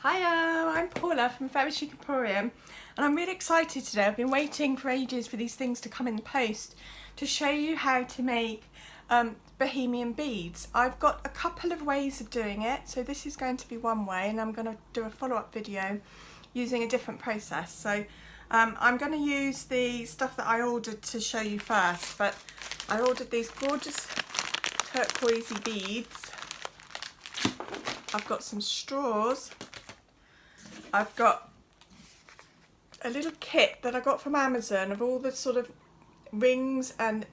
Hiya, I'm Paula from Chic Emporium and I'm really excited today. I've been waiting for ages for these things to come in the post to show you how to make Bohemian beads. I've got a couple of ways of doing it, so this is going to be one way and I'm going to do a follow-up video using a different process. So I'm going to use the stuff that I ordered to show you first, but I ordered these gorgeous turquoisey beads. I've got some straws. I've got a little kit that I got from Amazon of all the sort of rings and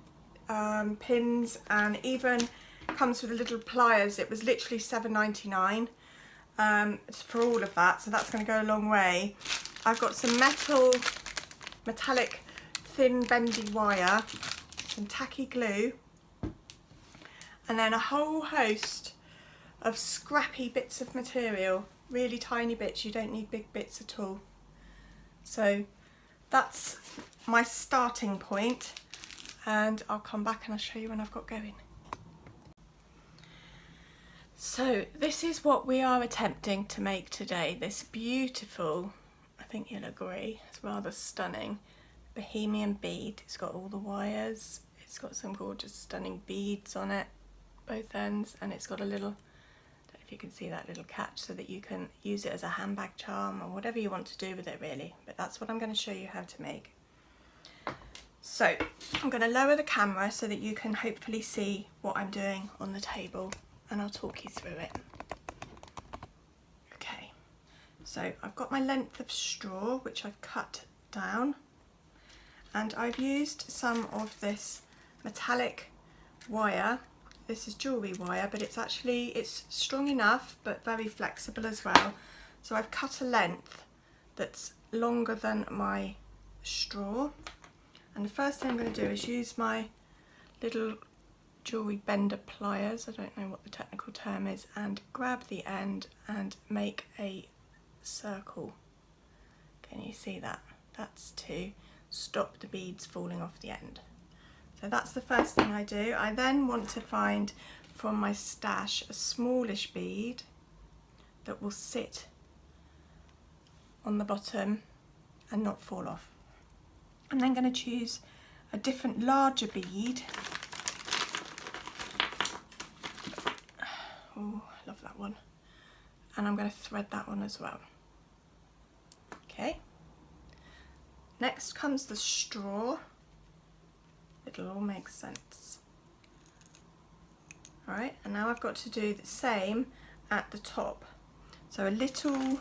pins, and even comes with a little pliers. It was literally $7.99 for all of that, so that's going to go a long way. I've got some metallic thin bendy wire, some tacky glue, and then a whole host of scrappy bits of material. Really tiny bits, you don't need big bits at all. So that's my starting point, and I'll come back and I'll show you when I've got going. So this is what we are attempting to make today, this beautiful, I think you'll agree, it's rather stunning, Bohemian bead. It's got all the wires, it's got some gorgeous stunning beads on it, both ends, and it's got a little, if you can see that little catch, so that you can use it as a handbag charm or whatever you want to do with it really, but that's what I'm going to show you how to make. So I'm going to lower the camera so that you can hopefully see what I'm doing on the table, and I'll talk you through it. Okay, so I've got my length of straw which I've cut down, and I've used some of this metallic wire. This is jewellery wire, but it's strong enough but very flexible as well. So I've cut a length that's longer than my straw, and the first thing I'm going to do is use my little jewellery bender pliers, I don't know what the technical term is, and grab the end and make a circle. Can you see that? That's to stop the beads falling off the end. So that's the first thing I do. I then want to find from my stash a smallish bead that will sit on the bottom and not fall off. I'm then going to choose a different larger bead. Oh, I love that one. And I'm going to thread that one as well. Okay. Next comes the straw. It'll all make sense. Alright, and now I've got to do the same at the top. So a little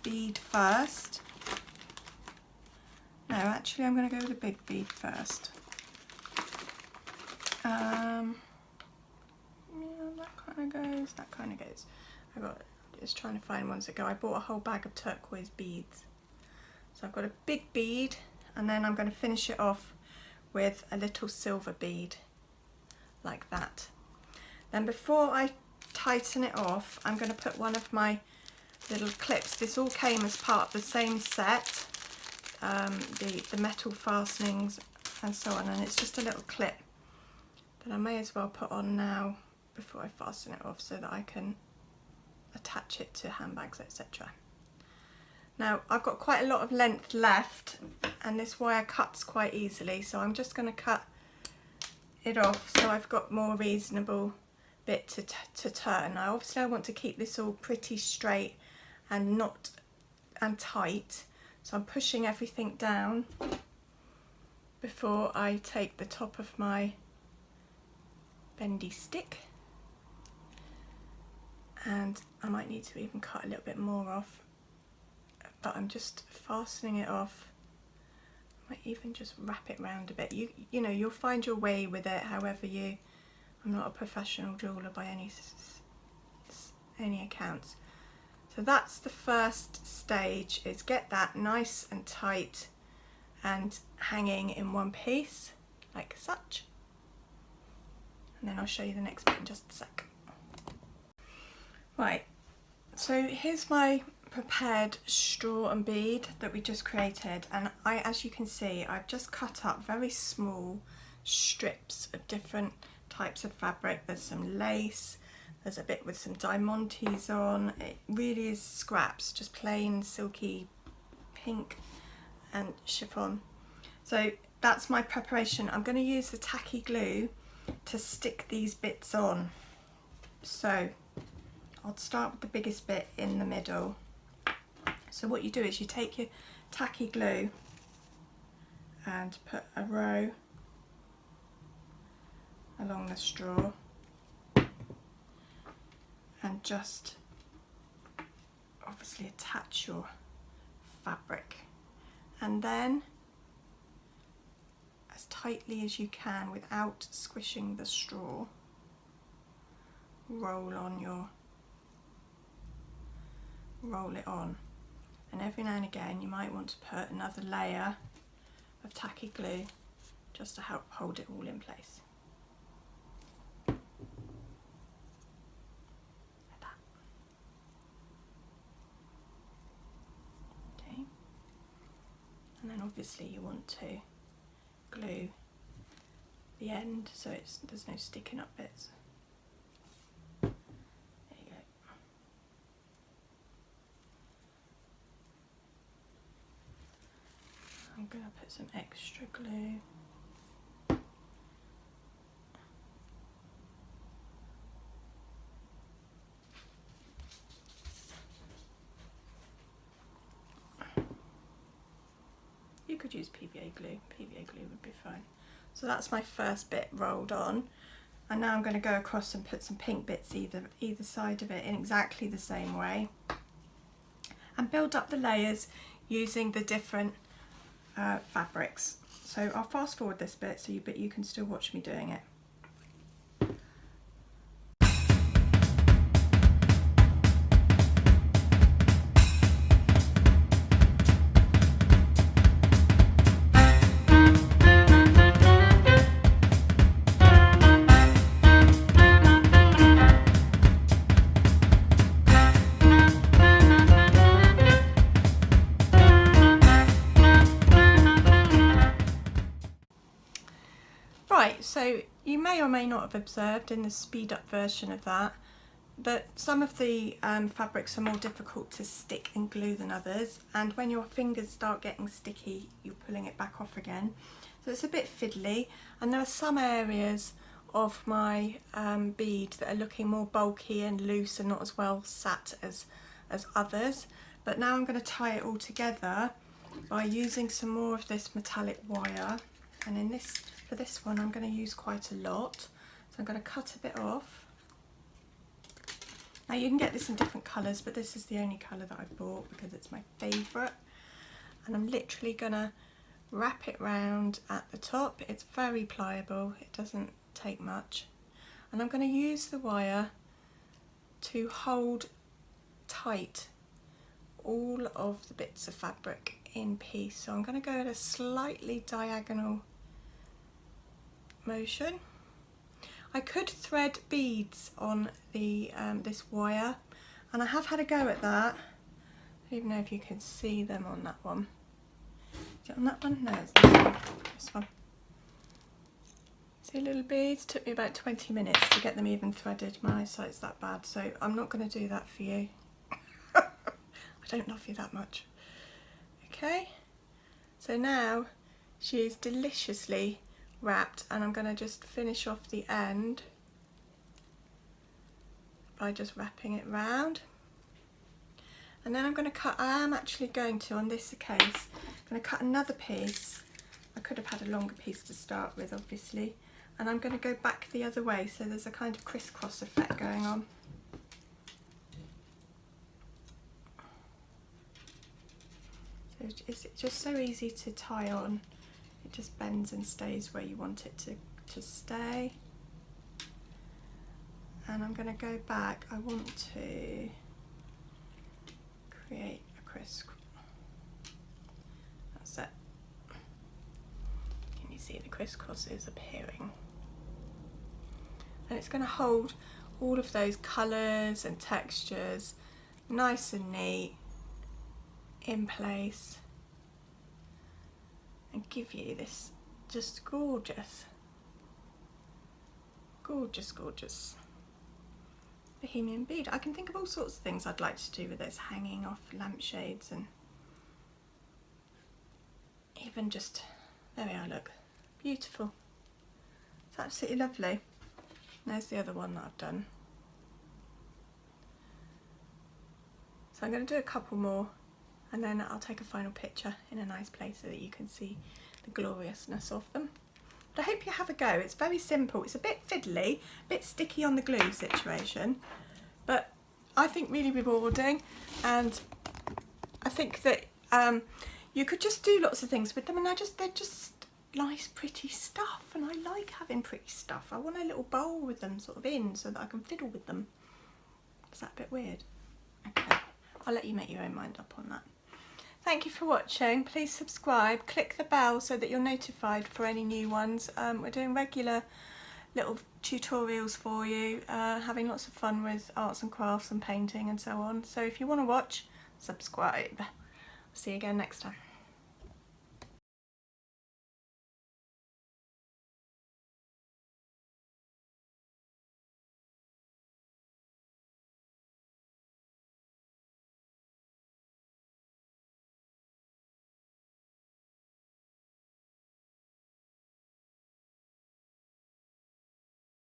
bead first. No, actually I'm going to go with a big bead first. Yeah, that kind of goes. Just trying to find ones that go. I bought a whole bag of turquoise beads. So I've got a big bead, and then I'm going to finish it off with a little silver bead like that. Then before I tighten it off, I'm going to put one of my little clips. This all came as part of the same set, the metal fastenings and so on, and it's just a little clip that I may as well put on now before I fasten it off so that I can attach it to handbags, etc. Now I've got quite a lot of length left, and this wire cuts quite easily, so I'm just going to cut it off so I've got more reasonable bit to turn. Now obviously I want to keep this all pretty straight and tight, so I'm pushing everything down before I take the top of my bendy stick, and I might need to even cut a little bit more off, but I'm just fastening it off. I might even just wrap it round a bit. You know, you'll find your way with it however you. I'm not a professional jeweller by any accounts. So that's the first stage, is get that nice and tight and hanging in one piece like such. And then I'll show you the next bit in just a sec. Right, so here's my prepared straw and bead that we just created, and as you can see, I've just cut up very small strips of different types of fabric. There's some lace, There's a bit with some diamantes on. It really is scraps, just plain silky pink and chiffon. So that's my preparation. I'm going to use the tacky glue to stick these bits on. So I'll start with the biggest bit in the middle. So what you do is you take your tacky glue and put a row along the straw and just obviously attach your fabric, and then as tightly as you can without squishing the straw, roll it on. And every now and again you might want to put another layer of tacky glue just to help hold it all in place. Like that. Okay. And then obviously you want to glue the end so there's no sticking up bits. There you go. I'm going to put some extra glue. You could use PVA glue. PVA glue would be fine. So that's my first bit rolled on, and now I'm going to go across and put some pink bits either side of it in exactly the same way, and build up the layers using the different fabrics. So I'll fast forward this bit so you can still watch me doing it. Right, so you may or may not have observed in the speed up version of that some of the fabrics are more difficult to stick and glue than others, and when your fingers start getting sticky you're pulling it back off again. So it's a bit fiddly, and there are some areas of my bead that are looking more bulky and loose and not as well sat as others. But now I'm going to tie it all together by using some more of this metallic wire, and for this one I'm going to use quite a lot, so I'm going to cut a bit off. Now you can get this in different colours, but this is the only colour that I bought because it's my favourite, and I'm literally going to wrap it round at the top. It's very pliable, it doesn't take much, and I'm going to use the wire to hold tight all of the bits of fabric in piece. So I'm going to go at a slightly diagonal motion. I could thread beads on the this wire, and I have had a go at that. I don't even know if you can see them on that one. Is it on that one? No, it's this one. This one. See little beads? Took me about 20 minutes to get them even threaded. My eyesight's that bad, so I'm not going to do that for you. I don't love you that much. Okay, so now she is deliciously wrapped, and I'm going to just finish off the end by just wrapping it round, and then I'm going to cut. I am actually going to, on this case, I'm going to cut another piece. I could have had a longer piece to start with obviously, and I'm going to go back the other way so there's a kind of crisscross effect going on. So it's just so easy to tie on. It just bends and stays where you want it to stay. And I'm going to go back. I want to create a crisscross. That's it. Can you see the crisscrosses appearing? And it's going to hold all of those colours and textures nice and neat in place, and give you this just gorgeous Bohemian bead. I can think of all sorts of things I'd like to do with this, hanging off lampshades and even just, there we are, look, beautiful. It's absolutely lovely. There's the other one that I've done. So I'm going to do a couple more and then I'll take a final picture in a nice place so that you can see the gloriousness of them. But I hope you have a go. It's very simple. It's a bit fiddly, a bit sticky on the glue situation, but I think really rewarding, and I think that you could just do lots of things with them, and they're just nice pretty stuff, and I like having pretty stuff. I want a little bowl with them sort of in so that I can fiddle with them. Is that a bit weird? Okay, I'll let you make your own mind up on that. Thank you for watching. Please subscribe, click the bell so that you're notified for any new ones. We're doing regular little tutorials for you, having lots of fun with arts and crafts and painting and so on. So if you want to watch, subscribe. See you again next time.